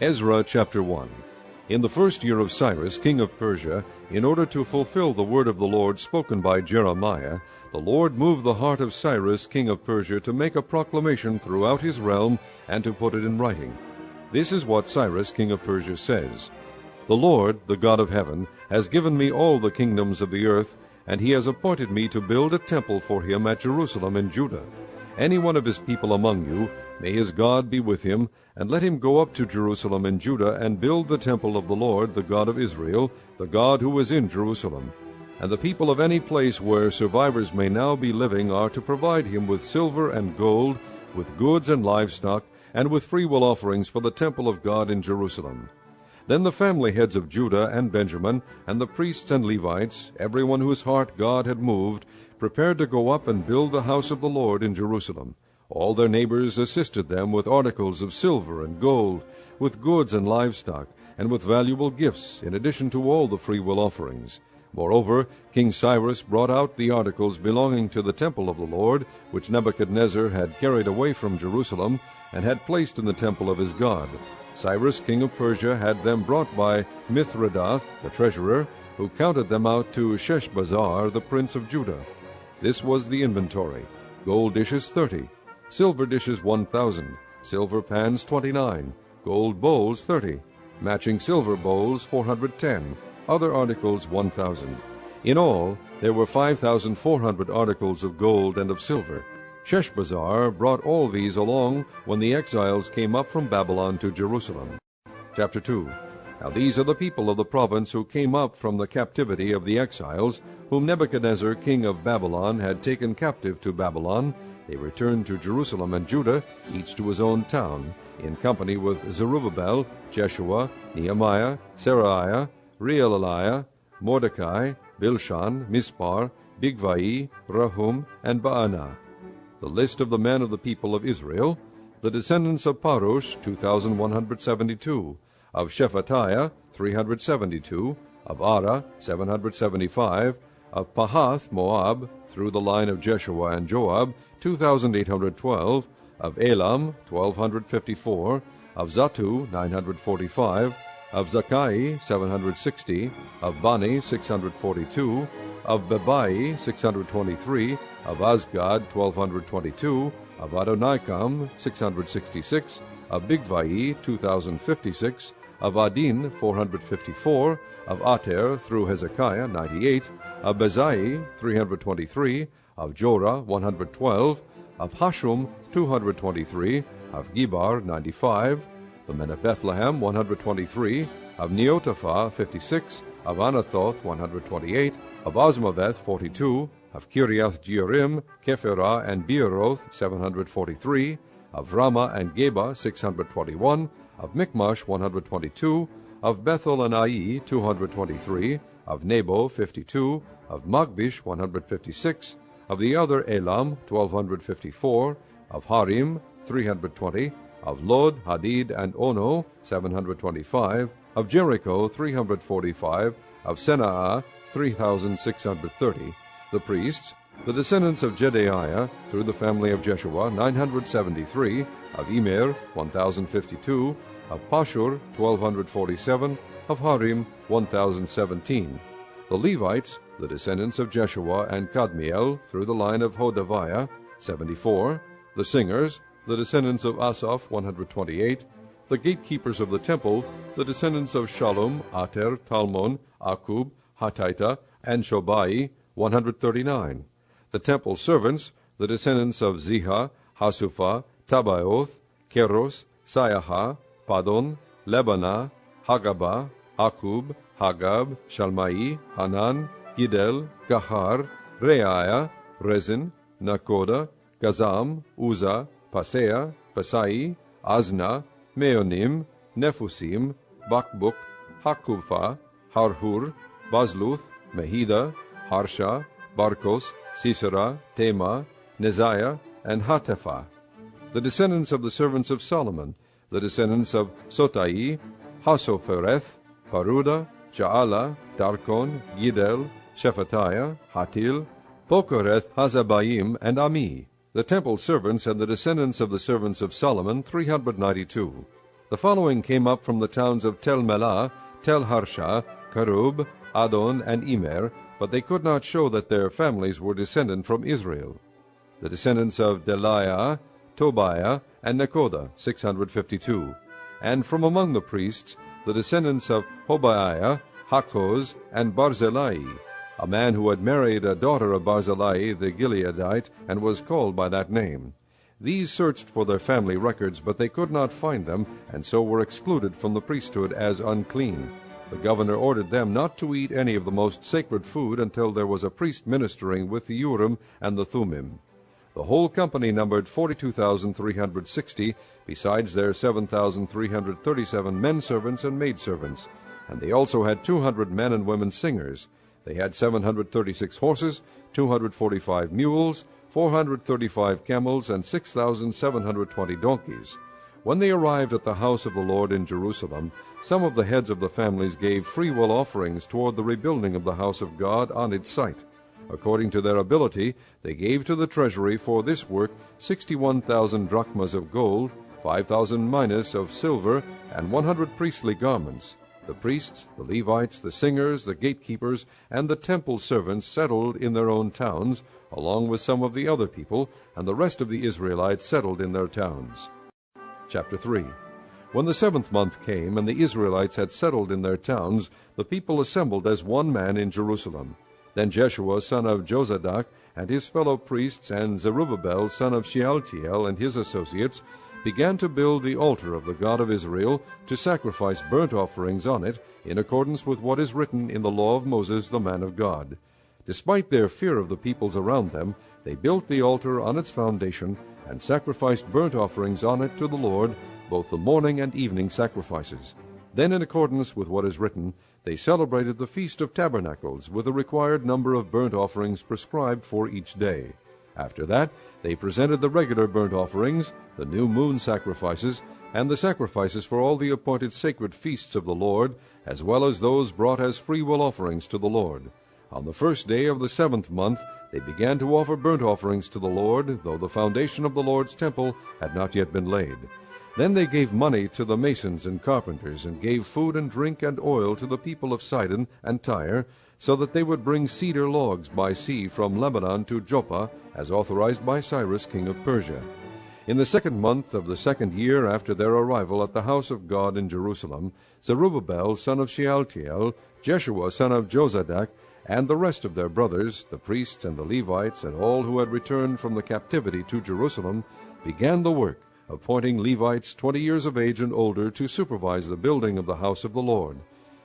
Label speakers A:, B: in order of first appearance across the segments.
A: Ezra chapter 1. In the first year of Cyrus, king of Persia, in order to fulfill the word of the Lord spoken by Jeremiah, the Lord moved the heart of Cyrus, king of Persia, to make a proclamation throughout his realm and to put it in writing. This is what Cyrus, king of Persia, says. The Lord, the God of heaven, has given me all the kingdoms of the earth, and he has appointed me to build a temple for him at Jerusalem in Judah. Any one of his people among you, may his God be with him, and let him go up to Jerusalem in Judah and build the temple of the Lord, the God of Israel, the God who is in Jerusalem. And the people of any place where survivors may now be living are to provide him with silver and gold, with goods and livestock, and with freewill offerings for the temple of God in Jerusalem. Then the family heads of Judah and Benjamin, and the priests and Levites, everyone whose heart God had moved, prepared to go up and build the house of the Lord in Jerusalem. All their neighbors assisted them with articles of silver and gold, with goods and livestock, and with valuable gifts, in addition to all the freewill offerings. Moreover, King Cyrus brought out the articles belonging to the temple of the Lord, which Nebuchadnezzar had carried away from Jerusalem, and had placed in the temple of his God. Cyrus, king of Persia, had them brought by Mithredath, the treasurer, who counted them out to Sheshbazzar, the prince of Judah. This was the inventory: gold dishes 30, silver dishes 1,000, silver pans 29, gold bowls 30, matching silver bowls 410, other articles 1,000. In all, there were 5,400 articles of gold and of silver. Sheshbazzar brought all these along when the exiles came up from Babylon to Jerusalem. Chapter 2. Now these are the people of the province who came up from the captivity of the exiles, whom Nebuchadnezzar king of Babylon had taken captive to Babylon. They returned to Jerusalem and Judah, each to his own town, in company with Zerubbabel, Jeshua, Nehemiah, Seraiah, Reelaiah, Mordecai, Bilshan, Mispar, Bigvai, Rahum, and Baanah. The list of the men of the people of Israel: the descendants of Parosh, 2,172, of Shephatiah, 372, of Ara, 775, of Pahath Moab, through the line of Jeshua and Joab, 2,812, of Elam, 1,254, of Zatu, 945, of Zakai, 760, of Bani, 642, of Bebai, 623, of Azgad, 1,222, of Adonikam, 666, of Bigvai, 2,056, of Adin, 454, of Ater, through Hezekiah, 98, of Bezai, 323, of Jorah, 112, of Hashum, 223, of Gibar, 95, the men of Bethlehem, 123, of Neotophah, 56, of Anathoth, 128, of Osmaveth, 42, of Kiriath Jearim, Kephirah, and Beeroth, 743, of Ramah and Geba, 621, of Michmash, 122, of Bethel and Ai, 223, of Nebo, 52, of Magbish, 156, of the other Elam, 1,254, of Harim, 320, of Lod, Hadid, and Ono, 725, of Jericho, 345, of Senaah, 3,630, the priests, the descendants of Jedaiah, through the family of Jeshua, 973, of Immer, 1,052, of Pashur, 1,247, of Harim, 1,017. The Levites, the descendants of Jeshua and Kadmiel, through the line of Hodaviah, 74. The singers, the descendants of Asaph, 128. The gatekeepers of the temple, the descendants of Shallum, Ater, Talmon, Akub, Hatita, and Shobai, 139. The temple servants, the descendants of Ziha, Hasupha, Tabaoth, Keros, Sayaha, Padon, Lebanah, Hagabah, Akub, Hagab, Shalmai, Hanan, Gidel, Gahar, Reaiah, Rezin, Nakoda, Gazam, Uzzah, Pasea, Pasai, Azna, Meonim, Nephusim, Bakbuk, Hakupha, Harhur, Bazluth, Mehida, Harsha, Barkos, Sisera, Tema, Neziah, and Hatepha. The descendants of the servants of Solomon, the descendants of Sotai, Hasophereth, Paruda, Ja'ala, Darkon, Gidel, Shephatiah, Hatil, Pokereth, Hazabaim, and Ami. The temple servants and the descendants of the servants of Solomon, 392. The following came up from the towns of Tel Melah, Tel Harsha, Karub, Adon, and Imer, but they could not show that their families were descended from Israel. The descendants of Delaiah, Tobiah, and Nekoda, 652. And from among the priests, the descendants of Hobaiah, Hakkoz, and Barzillai, a man who had married a daughter of Barzillai the Gileadite, and was called by that name. These searched for their family records, but they could not find them, and so were excluded from the priesthood as unclean. The governor ordered them not to eat any of the most sacred food until there was a priest ministering with the Urim and the Thummim. The whole company numbered 42,360, besides their 7,337 men servants and maid servants, and they also had 200 men and women singers. They had 736 horses, 245 mules, 435 camels, and 6,720 donkeys. When they arrived at the house of the Lord in Jerusalem, some of the heads of the families gave freewill offerings toward the rebuilding of the house of God on its site. According to their ability, they gave to the treasury for this work 61,000 drachmas of gold, 5,000 minas of silver, and 100 priestly garments. The priests, the Levites, the singers, the gatekeepers, and the temple servants settled in their own towns, along with some of the other people, and the rest of the Israelites settled in their towns. Chapter 3. When the 7th month came, and the Israelites had settled in their towns, the people assembled as one man in Jerusalem. Then Jeshua son of Jozadak and his fellow priests, and Zerubbabel son of Shealtiel and his associates, began to build the altar of the God of Israel, to sacrifice burnt offerings on it, in accordance with what is written in the law of Moses the man of God. Despite their fear of the peoples around them, they built the altar on its foundation, and sacrificed burnt offerings on it to the Lord, both the morning and evening sacrifices. Then, in accordance with what is written, they celebrated the Feast of Tabernacles with the required number of burnt offerings prescribed for each day. After that, they presented the regular burnt offerings, the new moon sacrifices, and the sacrifices for all the appointed sacred feasts of the Lord, as well as those brought as freewill offerings to the Lord. On the first day of the 7th month, they began to offer burnt offerings to the Lord, though the foundation of the Lord's temple had not yet been laid. Then they gave money to the masons and carpenters, and gave food and drink and oil to the people of Sidon and Tyre, so that they would bring cedar logs by sea from Lebanon to Joppa, as authorized by Cyrus king of Persia. In the 2nd month of the 2nd year after their arrival at the house of God in Jerusalem, Zerubbabel son of Shealtiel, Jeshua son of Jozadak, and the rest of their brothers, the priests and the Levites, and all who had returned from the captivity to Jerusalem, began the work, appointing Levites 20 years of age and older to supervise the building of the house of the Lord.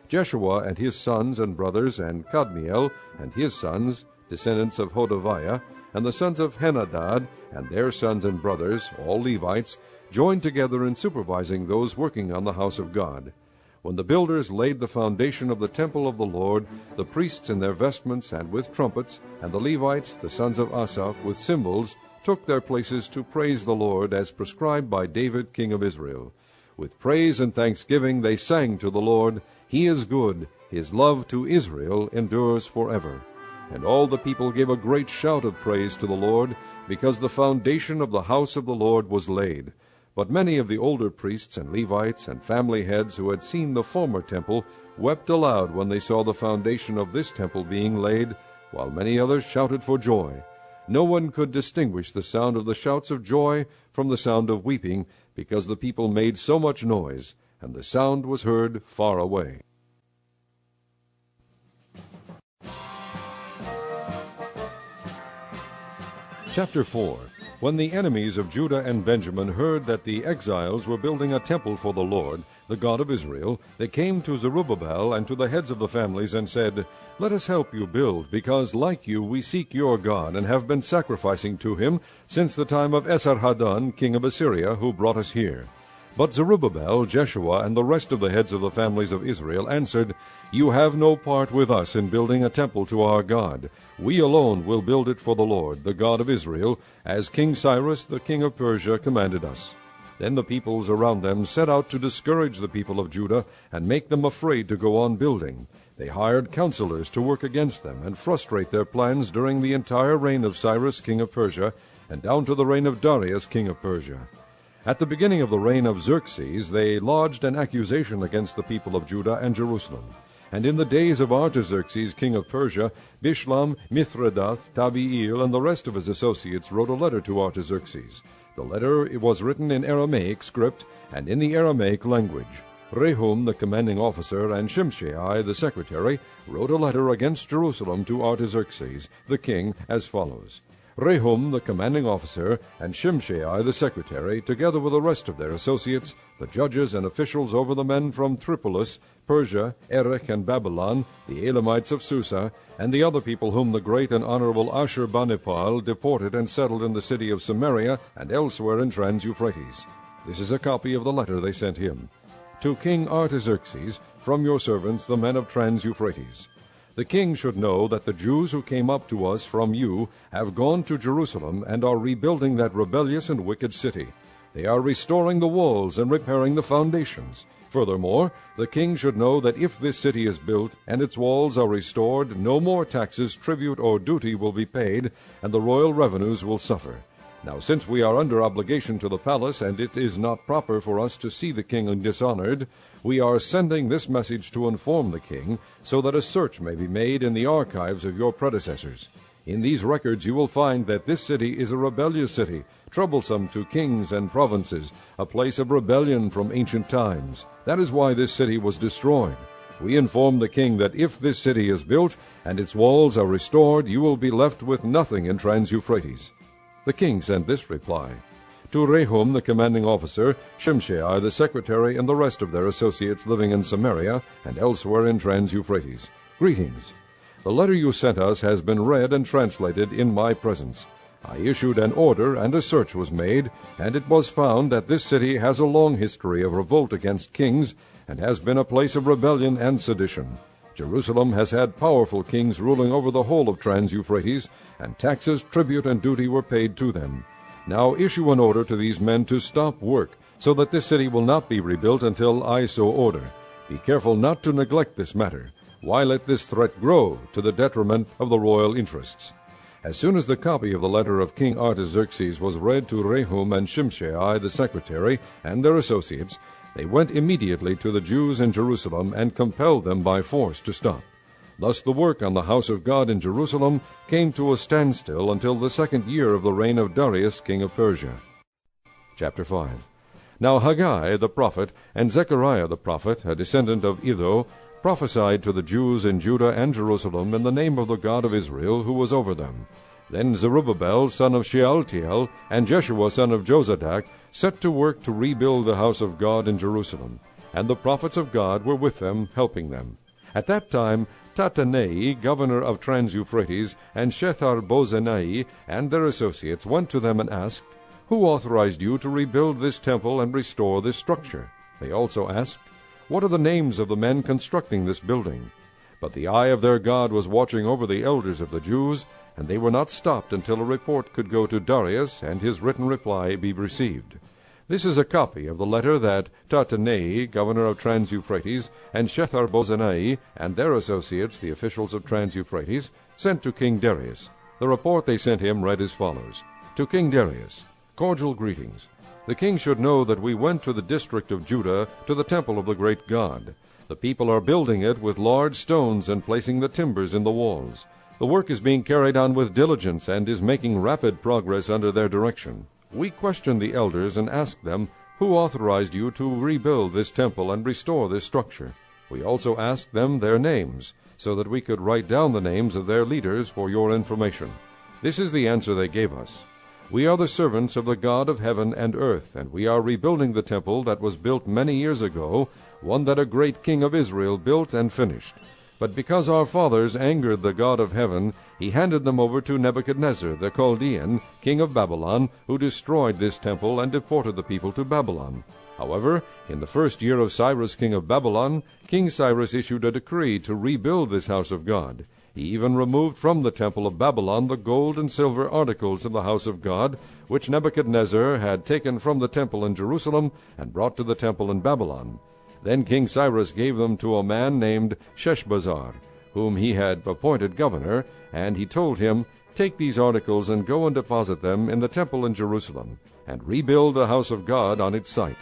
A: Jeshua and his sons and brothers, and Kadmiel and his sons, descendants of Hodaviah, and the sons of Henadad, and their sons and brothers, all Levites, joined together in supervising those working on the house of God. When the builders laid the foundation of the temple of the Lord, the priests in their vestments and with trumpets, and the Levites, the sons of Asaph, with cymbals, took their places to praise the Lord as prescribed by David king of Israel. With praise and thanksgiving they sang to the Lord, "He is good, his love to Israel endures forever." And all the people gave a great shout of praise to the Lord, because the foundation of the house of the Lord was laid. But many of the older priests and Levites and family heads who had seen the former temple wept aloud when they saw the foundation of this temple being laid, while many others shouted for joy. No one could distinguish the sound of the shouts of joy from the sound of weeping, because the people made so much noise, and the sound was heard far away. Chapter 4. When the enemies of Judah and Benjamin heard that the exiles were building a temple for the Lord, the God of Israel, they came to Zerubbabel and to the heads of the families and said, "Let us help you build, because like you we seek your God, and have been sacrificing to him since the time of Esarhaddon, king of Assyria, who brought us here." But Zerubbabel, Jeshua, and the rest of the heads of the families of Israel answered, "You have no part with us in building a temple to our God. We alone will build it for the Lord, the God of Israel, as King Cyrus, the king of Persia, commanded us." Then the peoples around them set out to discourage the people of Judah and make them afraid to go on building. They hired counselors to work against them and frustrate their plans during the entire reign of Cyrus, king of Persia, and down to the reign of Darius, king of Persia. At the beginning of the reign of Xerxes, they lodged an accusation against the people of Judah and Jerusalem. And in the days of Artaxerxes, king of Persia, Bishlam, Mithredath, Tabiel, and the rest of his associates wrote a letter to Artaxerxes. The letter was written in Aramaic script and in the Aramaic language. Rehum, the commanding officer, and Shimshai, the secretary, wrote a letter against Jerusalem to Artaxerxes, the king, as follows. Rehum, the commanding officer, and Shimshai, the secretary, together with the rest of their associates, the judges and officials over the men from Tripolis, Persia, Erech, and Babylon, the Elamites of Susa, and the other people whom the great and honorable Ashurbanipal deported and settled in the city of Samaria and elsewhere in Trans-Euphrates. This is a copy of the letter they sent him. To King Artaxerxes, from your servants, the men of Trans-Euphrates. The king should know that the Jews who came up to us from you have gone to Jerusalem and are rebuilding that rebellious and wicked city. They are restoring the walls and repairing the foundations. Furthermore, the king should know that if this city is built and its walls are restored, no more taxes, tribute, or duty will be paid, and the royal revenues will suffer. Now, since we are under obligation to the palace, and it is not proper for us to see the king dishonored, we are sending this message to inform the king, so that a search may be made in the archives of your predecessors. In these records you will find that this city is a rebellious city, troublesome to kings and provinces, a place of rebellion from ancient times. That is why this city was destroyed. We inform the king that if this city is built and its walls are restored, you will be left with nothing in Trans-Euphrates. The king sent this reply. To Rehum, the commanding officer, Shimshai, the secretary, and the rest of their associates living in Samaria and elsewhere in Trans-Euphrates. Greetings. The letter you sent us has been read and translated in my presence. I issued an order, and a search was made, and it was found that this city has a long history of revolt against kings, and has been a place of rebellion and sedition. Jerusalem has had powerful kings ruling over the whole of Trans-Euphrates, and taxes, tribute, and duty were paid to them. Now issue an order to these men to stop work, so that this city will not be rebuilt until I so order. Be careful not to neglect this matter. Why let this threat grow to the detriment of the royal interests? As soon as the copy of the letter of King Artaxerxes was read to Rehum and Shimshai the secretary and their associates, they went immediately to the Jews in Jerusalem and compelled them by force to stop. Thus the work on the house of God in Jerusalem came to a standstill until the 2nd year of the reign of Darius, king of Persia. Chapter 5. Now Haggai the prophet and Zechariah the prophet, a descendant of Iddo, prophesied to the Jews in Judah and Jerusalem in the name of the God of Israel, who was over them. Then Zerubbabel, son of Shealtiel, and Jeshua, son of Jozadak, set to work to rebuild the house of God in Jerusalem, and the prophets of God were with them, helping them. At that time Tattenai, governor of Trans-Euphrates, and Shethar-Bozenai and their associates went to them and asked, Who authorized you to rebuild this temple and restore this structure? They also asked, What are the names of the men constructing this building? But the eye of their God was watching over the elders of the Jews, and they were not stopped until a report could go to Darius, and his written reply be received. This is a copy of the letter that Tattenai, governor of Trans-Euphrates, and Shethar-Bozenai, and their associates, the officials of Trans-Euphrates, sent to King Darius. The report they sent him read as follows. To King Darius, cordial greetings. The king should know that we went to the district of Judah to the temple of the great God. The people are building it with large stones and placing the timbers in the walls. The work is being carried on with diligence and is making rapid progress under their direction. We questioned the elders and asked them, Who authorized you to rebuild this temple and restore this structure? We also asked them their names, so that we could write down the names of their leaders for your information. This is the answer they gave us. We are the servants of the God of heaven and earth, and we are rebuilding the temple that was built many years ago, one that a great king of Israel built and finished. But because our fathers angered the God of heaven, he handed them over to Nebuchadnezzar the Chaldean, king of Babylon, who destroyed this temple and deported the people to Babylon. However, in the 1st year of Cyrus king of Babylon, King Cyrus issued a decree to rebuild this house of God. He even removed from the temple of Babylon the gold and silver articles of the house of God, which Nebuchadnezzar had taken from the temple in Jerusalem and brought to the temple in Babylon. Then King Cyrus gave them to a man named Sheshbazzar, whom he had appointed governor, and he told him, Take these articles and go and deposit them in the temple in Jerusalem, and rebuild the house of God on its site.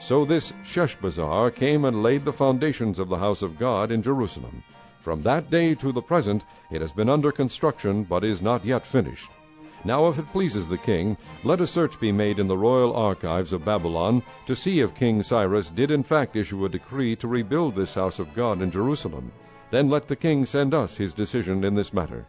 A: So this Sheshbazzar came and laid the foundations of the house of God in Jerusalem. From that day to the present it has been under construction, but is not yet finished. Now if it pleases the king, let a search be made in the royal archives of Babylon to see if King Cyrus did in fact issue a decree to rebuild this house of God in Jerusalem. Then let the king send us his decision in this matter.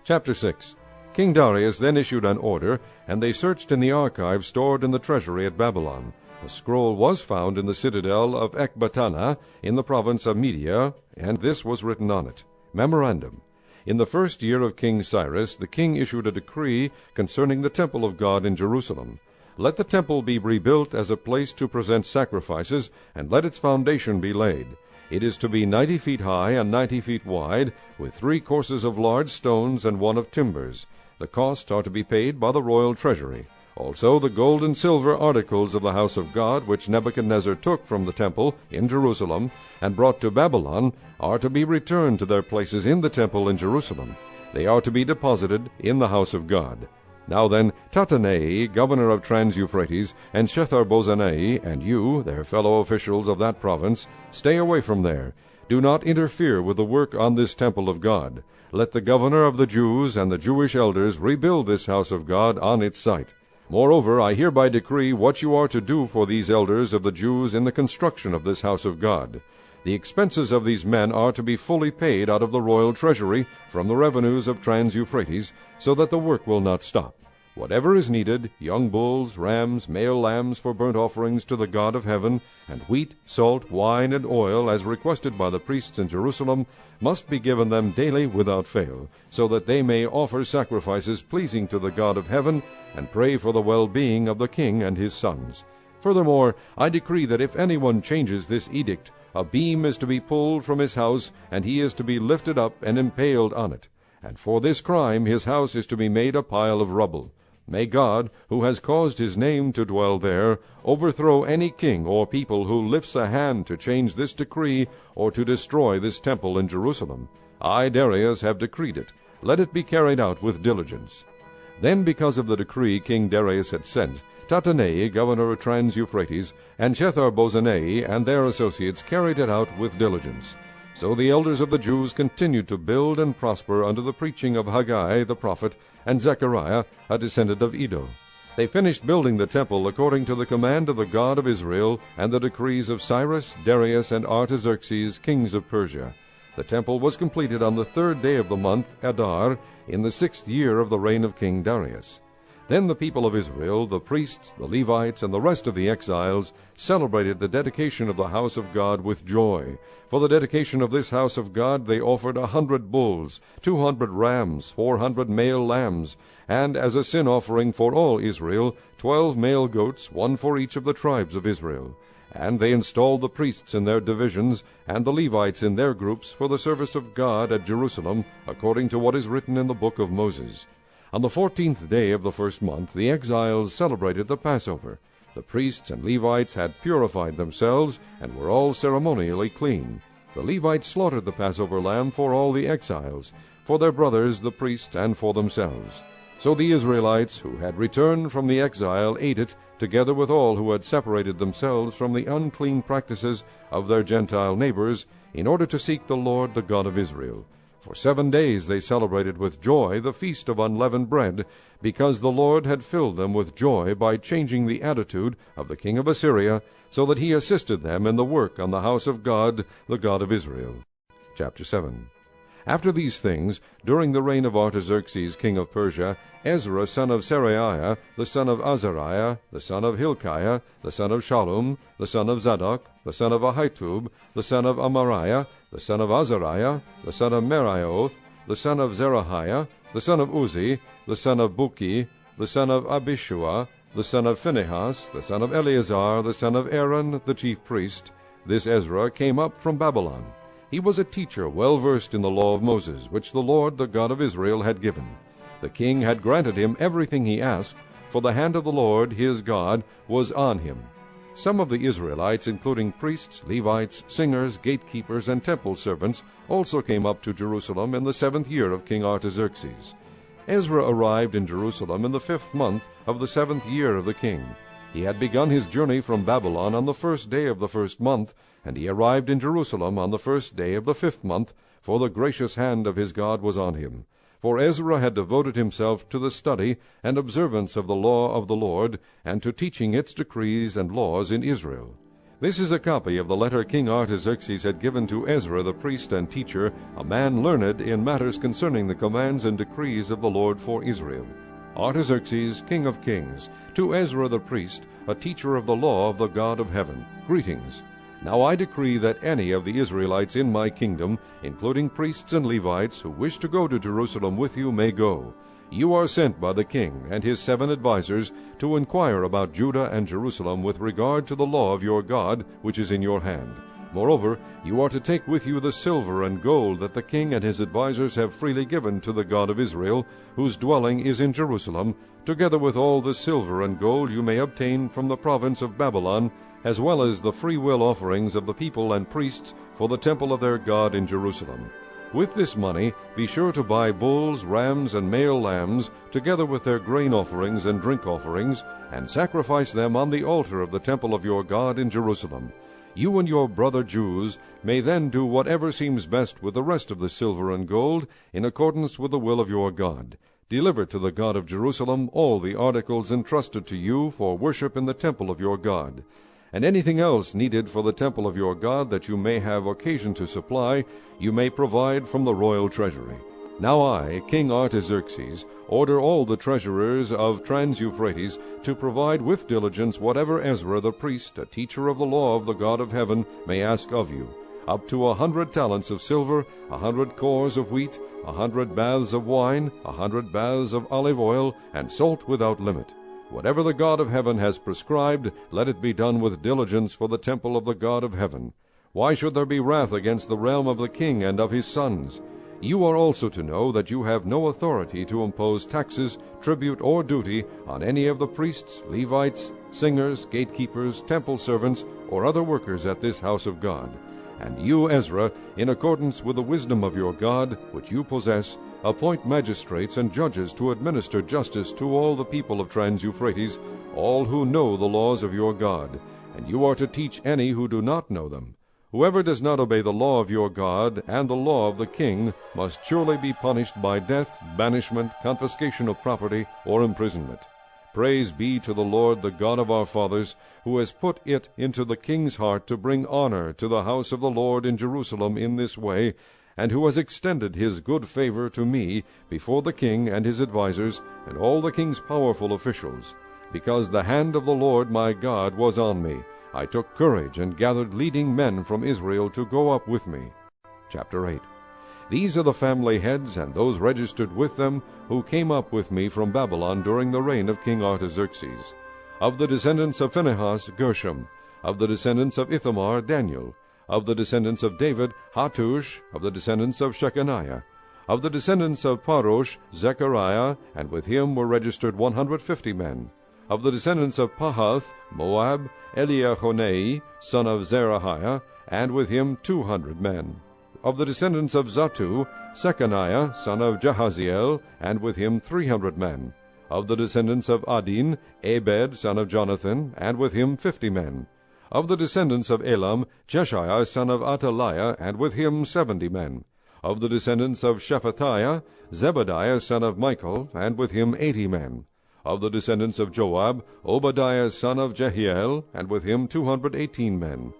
A: Chapter 6. King Darius then issued an order, and they searched in the archives stored in the treasury at Babylon. A scroll was found in the citadel of Ecbatana in the province of Media, and this was written on it. Memorandum. In the first year of King Cyrus, the king issued a decree concerning the temple of God in Jerusalem. Let the temple be rebuilt as a place to present sacrifices, and let its foundation be laid. It is to be 90 feet high and 90 feet wide, with 3 courses of large stones and 1 of timbers. The costs are to be paid by the royal treasury. Also the gold and silver articles of the house of God, which Nebuchadnezzar took from the temple in Jerusalem and brought to Babylon, are to be returned to their places in the temple in Jerusalem. They are to be deposited in the house of God. Now then, Tattenai, governor of Trans-Euphrates, and Shethar-Bozenai, and you, their fellow officials of that province, stay away from there. Do not interfere with the work on this temple of God. Let the governor of the Jews and the Jewish elders rebuild this house of God on its site. Moreover, I hereby decree what you are to do for these elders of the Jews in the construction of this house of God. The expenses of these men are to be fully paid out of the royal treasury from the revenues of Trans-Euphrates, so that the work will not stop. Whatever is needed, young bulls, rams, male lambs for burnt offerings to the God of heaven, and wheat, salt, wine, and oil, as requested by the priests in Jerusalem, must be given them daily without fail, so that they may offer sacrifices pleasing to the God of heaven, and pray for the well-being of the king and his sons. Furthermore, I decree that if anyone changes this edict, a beam is to be pulled from his house, and he is to be lifted up and impaled on it. And for this crime his house is to be made a pile of rubble. May God, who has caused his name to dwell there, overthrow any king or people who lifts a hand to change this decree or to destroy this temple in Jerusalem. I, Darius, have decreed it. Let it be carried out with diligence. Then, because of the decree King Darius had sent, Tattenai, governor of Trans-Euphrates, and Shethar-Bozenai and their associates carried it out with diligence. So the elders of the Jews continued to build and prosper under the preaching of Haggai the prophet and Zechariah, a descendant of Iddo. They finished building the temple according to the command of the God of Israel and the decrees of Cyrus, Darius, and Artaxerxes, kings of Persia. The temple was completed on the 3rd day of the month Adar, in the 6th year of the reign of King Darius. Then the people of Israel, the priests, the Levites, and the rest of the exiles, celebrated the dedication of the house of God with joy. For the dedication of this house of God they offered 100 bulls, 200 rams, 400 male lambs, and as a sin offering for all Israel, 12 male goats, 1 for each of the tribes of Israel. And they installed the priests in their divisions, and the Levites in their groups, for the service of God at Jerusalem, according to what is written in the book of Moses. On the 14th day of the first month the exiles celebrated the Passover. The priests and Levites had purified themselves, and were all ceremonially clean. The Levites slaughtered the Passover lamb for all the exiles, for their brothers the priests, and for themselves. So the Israelites who had returned from the exile ate it, together with all who had separated themselves from the unclean practices of their Gentile neighbors, in order to seek the Lord the God of Israel. For 7 days they celebrated with joy the feast of unleavened bread, because the Lord had filled them with joy by changing the attitude of the king of Assyria, so that he assisted them in the work on the house of God, the God of Israel. Chapter 7. After these things, during the reign of Artaxerxes king of Persia, Ezra son of Seraiah, the son of Azariah, the son of Hilkiah, the son of Shallum, the son of Zadok, the son of Ahitub, the son of Amariah, the son of Azariah, the son of Meraioth, the son of Zerahiah, the son of Uzzi, the son of Buki, the son of Abishua, the son of Phinehas, the son of Eleazar, the son of Aaron, the chief priest. This Ezra came up from Babylon. He was a teacher well versed in the law of Moses, which the Lord, the God of Israel, had given. The king had granted him everything he asked, for the hand of the Lord, his God, was on him. Some of the Israelites, including priests, Levites, singers, gatekeepers, and temple servants, also came up to Jerusalem in the 7th year of King Artaxerxes. Ezra arrived in Jerusalem in the 5th month of the 7th year of the king. He had begun his journey from Babylon on the 1st day of the 1st month, and he arrived in Jerusalem on the 1st day of the 5th month, for the gracious hand of his God was on him. For Ezra had devoted himself to the study and observance of the law of the Lord, and to teaching its decrees and laws in Israel. This is a copy of the letter King Artaxerxes had given to Ezra the priest and teacher, a man learned in matters concerning the commands and decrees of the Lord for Israel. Artaxerxes, king of kings, to Ezra the priest, a teacher of the law of the God of heaven, greetings. Now I decree that any of the Israelites in my kingdom, including priests and Levites, who wish to go to Jerusalem with you may go. You are sent by the king and his 7 advisers to inquire about Judah and Jerusalem with regard to the law of your God, which is in your hand. Moreover, you are to take with you the silver and gold that the king and his advisers have freely given to the God of Israel, whose dwelling is in Jerusalem, together with all the silver and gold you may obtain from the province of Babylon, as well as the freewill offerings of the people and priests for the temple of their God in Jerusalem. With this money be sure to buy bulls, rams, and male lambs, together with their grain offerings and drink offerings, and sacrifice them on the altar of the temple of your God in Jerusalem. You and your brother Jews may then do whatever seems best with the rest of the silver and gold, in accordance with the will of your God. Deliver to the God of Jerusalem all the articles entrusted to you for worship in the temple of your God. And anything else needed for the temple of your God that you may have occasion to supply, you may provide from the royal treasury. Now I, King Artaxerxes, order all the treasurers of Trans-Euphrates to provide with diligence whatever Ezra the priest, a teacher of the law of the God of heaven, may ask of you, up to 100 talents of silver, 100 cores of wheat, 100 baths of wine, 100 baths of olive oil, and salt without limit. Whatever the God of heaven has prescribed, let it be done with diligence for the temple of the God of heaven. Why should there be wrath against the realm of the king and of his sons? You are also to know that you have no authority to impose taxes, tribute, or duty on any of the priests, Levites, singers, gatekeepers, temple servants, or other workers at this house of God. And you, Ezra, in accordance with the wisdom of your God, which you possess, appoint magistrates and judges to administer justice to all the people of Trans-Euphrates, all who know the laws of your God, and you are to teach any who do not know them. Whoever does not obey the law of your God and the law of the king must surely be punished by death, banishment, confiscation of property, or imprisonment. Praise be to the Lord, the God of our fathers, who has put it into the king's heart to bring honor to the house of the Lord in Jerusalem in this way, and who has extended his good favor to me before the king and his advisers and all the king's powerful officials. Because the hand of the Lord my God was on me, I took courage and gathered leading men from Israel to go up with me. Chapter 8. These are the family heads and those registered with them who came up with me from Babylon during the reign of King Artaxerxes. Of the descendants of Phinehas, Gershom. Of the descendants of Ithamar, Daniel. Of the descendants of David, Hattush. Of the descendants of Shechaniah. Of the descendants of Parosh, Zechariah, and with him were registered 150 men. Of the descendants of Pahath, Moab, Eliahonai, son of Zerahiah, and with him 200 men. Of the descendants of Zattu, Shechaniah, son of Jahaziel, and with him 300 men. Of the descendants of Adin, Ebed, son of Jonathan, and with him 50 men. Of the descendants of Elam, Jeshaiah, son of Ataliah, and with him 70 men. Of the descendants of Shephatiah, Zebadiah, son of Michael, and with him 80 men. Of the descendants of Joab, Obadiah, son of Jehiel, and with him 218 men.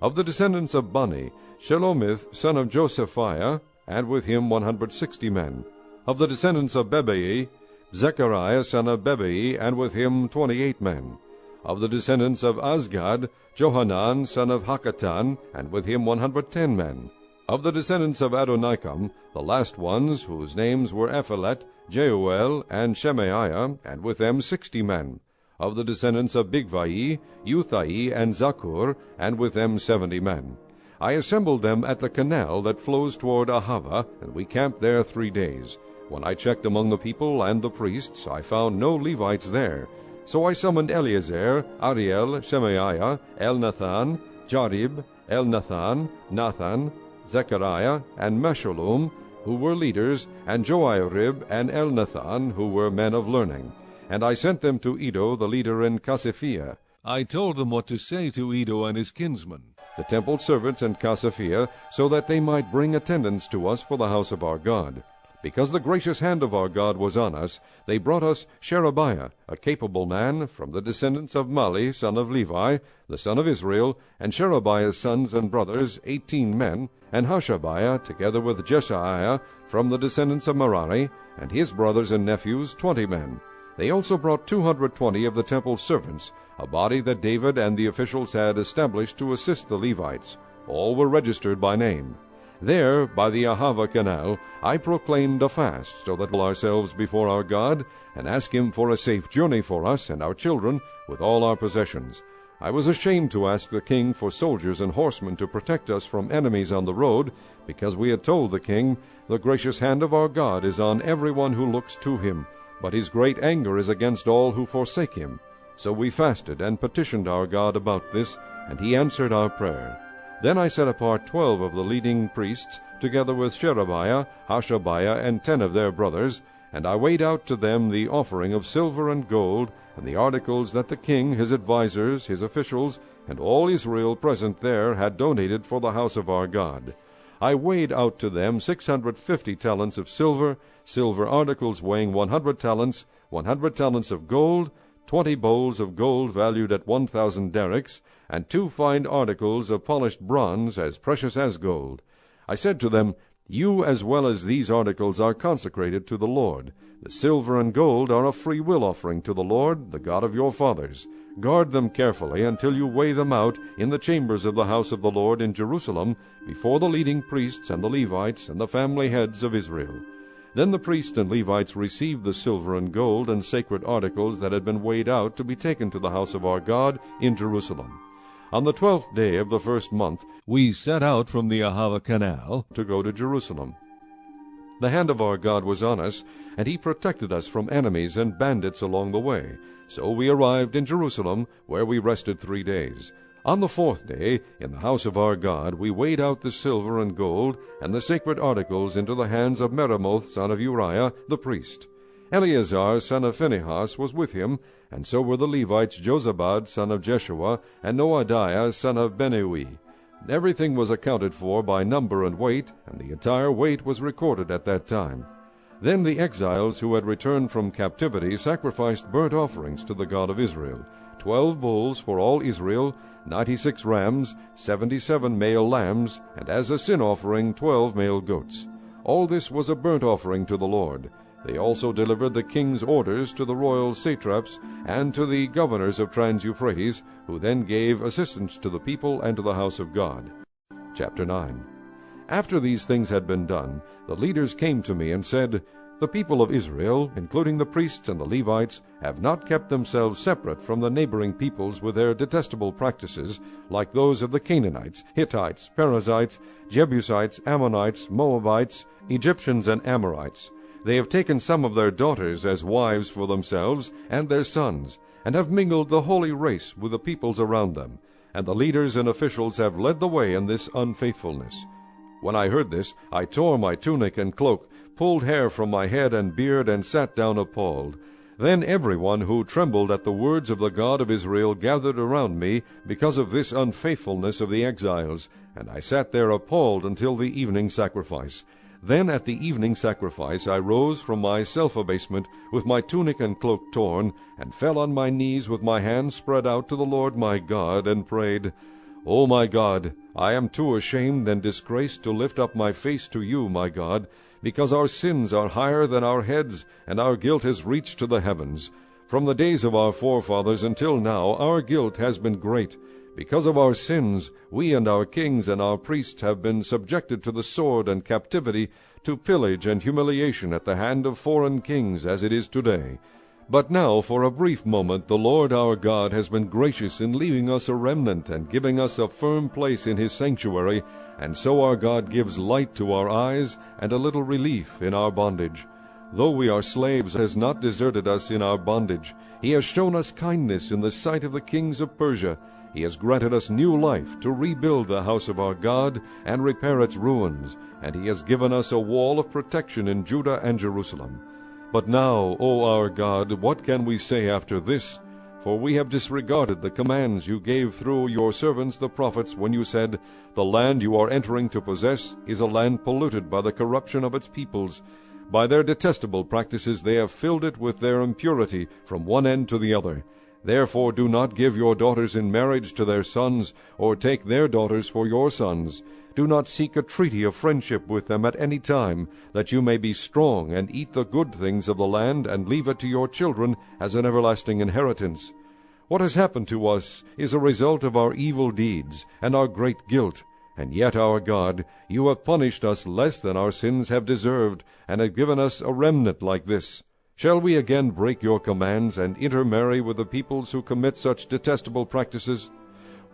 A: Of the descendants of Bani, Shelomith, son of Josephiah, and with him 160 men. Of the descendants of Bebai, Zechariah, son of Bebai, and with him 28 men. Of the descendants of Azgad, Johanan, son of Hakatan, and with him 110 men. Of the descendants of Adonikam, the last ones, whose names were Ephelet, Jeuel, and Shemaiah, and with them 60 men. Of the descendants of Bigvai, Uthai, and Zakur, and with them 70 men. I assembled them at the canal that flows toward Ahava, and we camped there 3 days. When I checked among the people and the priests, I found no Levites there. So I summoned Eleazar, Ariel, Shemaiah, Elnathan, Jarib, Elnathan, Nathan, Zechariah, and Meshullam, who were leaders, and Joiarib and Elnathan, who were men of learning. And I sent them to Iddo the leader in Casiphia. I told them what to say to Iddo and his kinsmen, the temple servants in Casiphia, so that they might bring attendants to us for the house of our God. Because the gracious hand of our God was on us, they brought us Sherebiah, a capable man, from the descendants of Mali, son of Levi, the son of Israel, and Sherebiah's sons and brothers, 18 men, and Hashabiah, together with Jeshaiah, from the descendants of Merari, and his brothers and nephews, 20 men. They also brought 220 of the temple servants, a body that David and the officials had established to assist the Levites. All were registered by name. There, by the Ahava canal, I proclaimed a fast, so that we ourselves before our God, and ask him for a safe journey for us and our children, with all our possessions. I was ashamed to ask the king for soldiers and horsemen to protect us from enemies on the road, because we had told the king, the gracious hand of our God is on every one who looks to him, but his great anger is against all who forsake him. So we fasted and petitioned our God about this, and he answered our prayer. Then I set apart 12 of the leading priests, together with Sherebiah, Hashabiah, and 10 of their brothers, and I weighed out to them the offering of silver and gold, and the articles that the king, his advisers, his officials, and all Israel present there had donated for the house of our God. I weighed out to them 650 talents of silver, silver articles weighing 100 talents, 100 talents of gold, 20 bowls of gold valued at 1,000 derricks, and 2 fine articles of polished bronze as precious as gold. I said to them, You as well as these articles are consecrated to the Lord. The silver and gold are a free will offering to the Lord, the God of your fathers. Guard them carefully until you weigh them out in the chambers of the house of the Lord in Jerusalem, before the leading priests and the Levites and the family heads of Israel. Then the priests and Levites received the silver and gold and sacred articles that had been weighed out to be taken to the house of our God in Jerusalem. On the 12th day of the first month, we set out from the Ahava canal to go to Jerusalem. The hand of our God was on us, and he protected us from enemies and bandits along the way. So we arrived in Jerusalem, where we rested 3 days. On the 4th day, in the house of our God, we weighed out the silver and gold and the sacred articles into the hands of Meremoth, son of Uriah, the priest. Eleazar, son of Phinehas, was with him, and so were the Levites Jozabad, son of Jeshua, and Noadiah, son of Binnui. Everything was accounted for by number and weight, and the entire weight was recorded at that time. Then the exiles who had returned from captivity sacrificed burnt offerings to the God of Israel, 12 bulls for all Israel, 96 rams, 77 male lambs, and as a sin offering 12 male goats. All this was a burnt offering to the Lord. They also delivered the king's orders to the royal satraps and to the governors of Trans-Euphrates, who then gave assistance to the people and to the house of God. Chapter 9. After these things had been done, the leaders came to me and said, The people of Israel, including the priests and the Levites, have not kept themselves separate from the neighboring peoples with their detestable practices, like those of the Canaanites, Hittites, Perizzites, Jebusites, Ammonites, Moabites, Egyptians, and Amorites. They have taken some of their daughters as wives for themselves and their sons, and have mingled the holy race with the peoples around them. And the leaders and officials have led the way in this unfaithfulness. When I heard this, I tore my tunic and cloak, pulled hair from my head and beard, and sat down appalled. Then everyone who trembled at the words of the God of Israel gathered around me because of this unfaithfulness of the exiles, and I sat there appalled until the evening sacrifice. Then at the evening sacrifice I rose from my self-abasement, with my tunic and cloak torn, and fell on my knees with my hands spread out to the Lord my God, and prayed, O my God, I am too ashamed and disgraced to lift up my face to you, my God, because our sins are higher than our heads, and our guilt has reached to the heavens. From the days of our forefathers until now our guilt has been great. Because of our sins, we and our kings and our priests have been subjected to the sword and captivity, to pillage and humiliation at the hand of foreign kings, as it is today. But now, for a brief moment, the Lord our God has been gracious in leaving us a remnant and giving us a firm place in his sanctuary, and so our God gives light to our eyes and a little relief in our bondage. Though we are slaves, he has not deserted us in our bondage. He has shown us kindness in the sight of the kings of Persia. He has granted us new life to rebuild the house of our God and repair its ruins, and he has given us a wall of protection in Judah and Jerusalem. But now, O our God, what can we say after this? For we have disregarded the commands you gave through your servants the prophets when you said, The land you are entering to possess is a land polluted by the corruption of its peoples. By their detestable practices they have filled it with their impurity from one end to the other. Therefore do not give your daughters in marriage to their sons, or take their daughters for your sons. Do not seek a treaty of friendship with them at any time, that you may be strong and eat the good things of the land and leave it to your children as an everlasting inheritance. What has happened to us is a result of our evil deeds and our great guilt. And yet, our God, you have punished us less than our sins have deserved, and have given us a remnant like this. Shall we again break your commands and intermarry with the peoples who commit such detestable practices?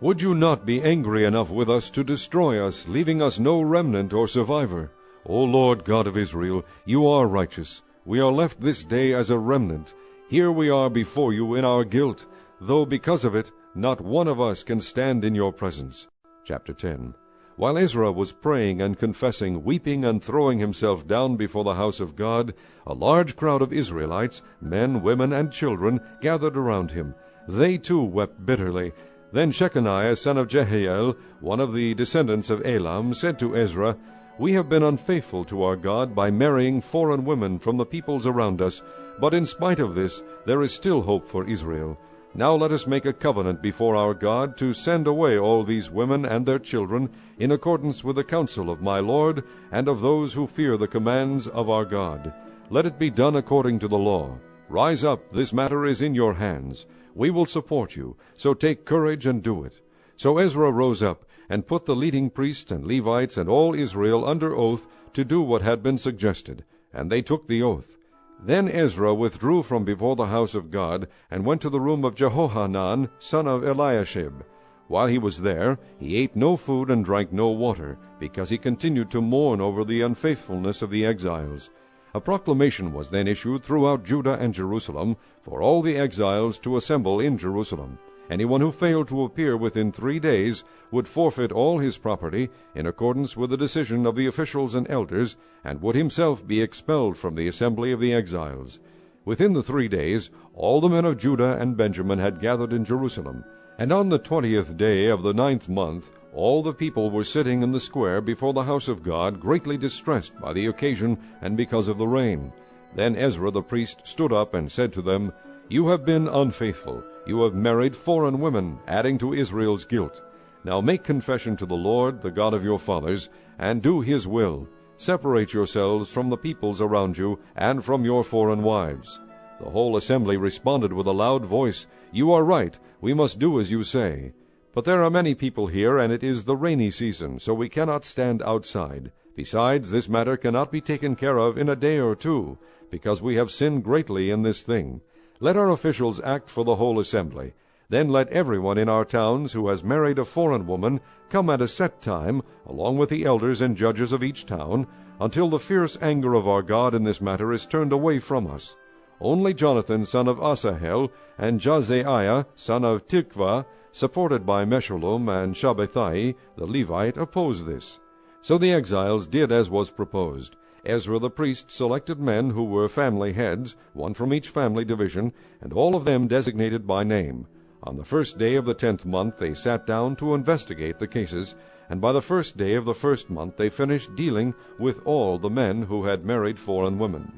A: Would you not be angry enough with us to destroy us, leaving us no remnant or survivor? O Lord God of Israel, you are righteous. We are left this day as a remnant. Here we are before you in our guilt, though because of it not one of us can stand in your presence. Chapter 10. While Ezra was praying and confessing, weeping and throwing himself down before the house of God, a large crowd of Israelites, men, women, and children, gathered around him. They too wept bitterly. Then Shechaniah, son of Jehiel, one of the descendants of Elam, said to Ezra, We have been unfaithful to our God by marrying foreign women from the peoples around us, but in spite of this there is still hope for Israel. Now let us make a covenant before our God to send away all these women and their children, in accordance with the counsel of my Lord and of those who fear the commands of our God. Let it be done according to the law. Rise up, this matter is in your hands. We will support you, so take courage and do it. So Ezra rose up, and put the leading priests and Levites and all Israel under oath to do what had been suggested, and they took the oath. Then Ezra withdrew from before the house of God, and went to the room of Jehohanan, son of Eliashib. While he was there, he ate no food and drank no water, because he continued to mourn over the unfaithfulness of the exiles. A proclamation was then issued throughout Judah and Jerusalem for all the exiles to assemble in Jerusalem. Anyone who failed to appear within 3 days would forfeit all his property in accordance with the decision of the officials and elders, and would himself be expelled from the assembly of the exiles. Within the 3 days all the men of Judah and Benjamin had gathered in Jerusalem, and on the 20th day of the 9th month all the people were sitting in the square before the house of God, greatly distressed by the occasion and because of the rain. Then Ezra the priest stood up and said to them, You have been unfaithful. You have married foreign women, adding to Israel's guilt. Now make confession to the Lord, the God of your fathers, and do his will. Separate yourselves from the peoples around you, and from your foreign wives. The whole assembly responded with a loud voice, You are right, we must do as you say. But there are many people here, and it is the rainy season, so we cannot stand outside. Besides, this matter cannot be taken care of in a day or two, because we have sinned greatly in this thing. Let our officials act for the whole assembly. Then let everyone in our towns who has married a foreign woman come at a set time, along with the elders and judges of each town, until the fierce anger of our God in this matter is turned away from us. Only Jonathan son of Asahel and Jazaiah son of Tikvah, supported by Meshullam and Shabbethai the Levite, oppose this. So the exiles did as was proposed. Ezra the priest selected men who were family heads, one from each family division, and all of them designated by name. On the first day of the 10th month they sat down to investigate the cases, and by the first day of the first month they finished dealing with all the men who had married foreign women.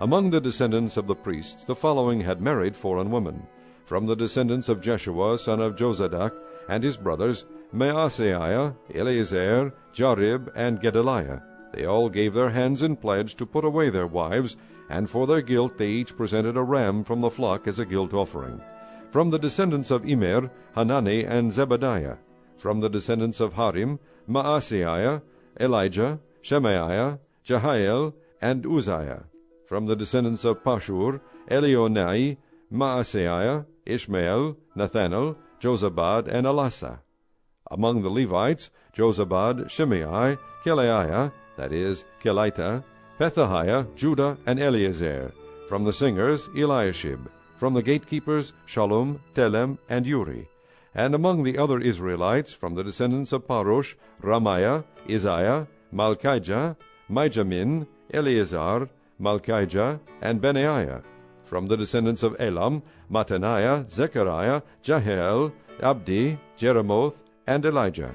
A: Among the descendants of the priests the following had married foreign women. From the descendants of Jeshua son of Jozadak and his brothers, Maaseiah, Eleazar, Jarib, and Gedaliah. They all gave their hands in pledge to put away their wives, and for their guilt they each presented a ram from the flock as a guilt offering. From the descendants of Immer, Hanani and Zebadiah. From the descendants of Harim, Maaseiah, Elijah, Shemaiah, Jehiel, and Uzziah. From the descendants of Pashur, Elionai, Maaseiah, Ishmael, Nathanael, Jozabad, and Elasa. Among the Levites, Jozabad, Shimei, Kelaiah, that is, Kelita, Pethahiah, Judah, and Eleazar. From the singers, Eliashib. From the gatekeepers, Shallum, Telem, and Uri. And among the other Israelites, from the descendants of Parosh, Ramiah, Isaiah, Malchijah, Mijamin, Eleazar, Malchijah, and Benaiah. From the descendants of Elam, Mattaniah, Zechariah, Jahiel, Abdi, Jeremoth, and Elijah.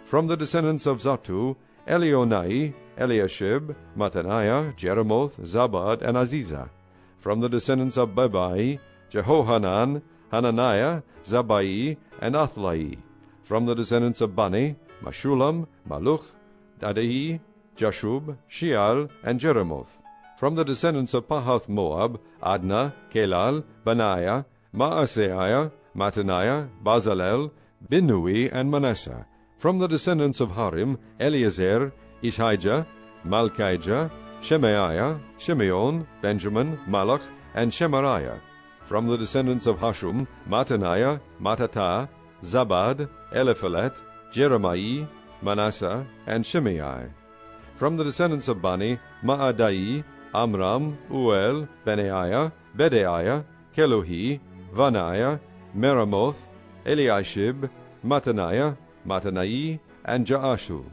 A: From the descendants of Zattu, Elionai, Eliashib, Mattaniah, Jeremoth, Zabad, and Aziza. From the descendants of Bebai, Jehohanan, Hananiah, Zabai, and Athlai. From the descendants of Bani, Mashulam, Maluch, Adai, Jashub, Sheal, and Jeremoth. From the descendants of Pahath Moab, Adna, Kelal, Benaiah, Maaseiah, Mattaniah, Bazalel, Binnui, and Manasseh. From the descendants of Harim, Eliezer, Ishijah, Malchijah, Shemaiah, Shimeon, Benjamin, Malach, and Shemariah. From the descendants of Hashum, Mattaniah, Mattatah, Zabad, Eliphelet, Jeremiah, Manasseh, and Shimei. From the descendants of Bani, Maadai, Amram, Uel, Benaiah, Bedaiah, Keluhi, Vaniah, Meremoth, Eliashib, Mattaniah, Mattanai, and Jaashu.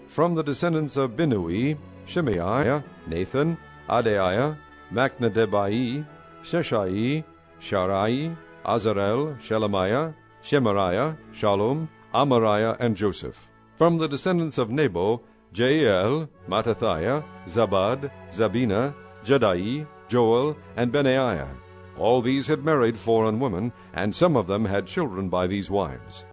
A: From the descendants of Binnui, Shemaiah, Nathan, Adaiah, Macnadebai, Sheshai, Sharai, Azarel, Shelemiah, Shemariah, Shalom, Amariah, and Joseph. From the descendants of Nebo, Jeiel, Mattathiah, Zabad, Zabina, Jadai, Joel, and Benaiah. All these had married foreign women, and some of them had children by these wives.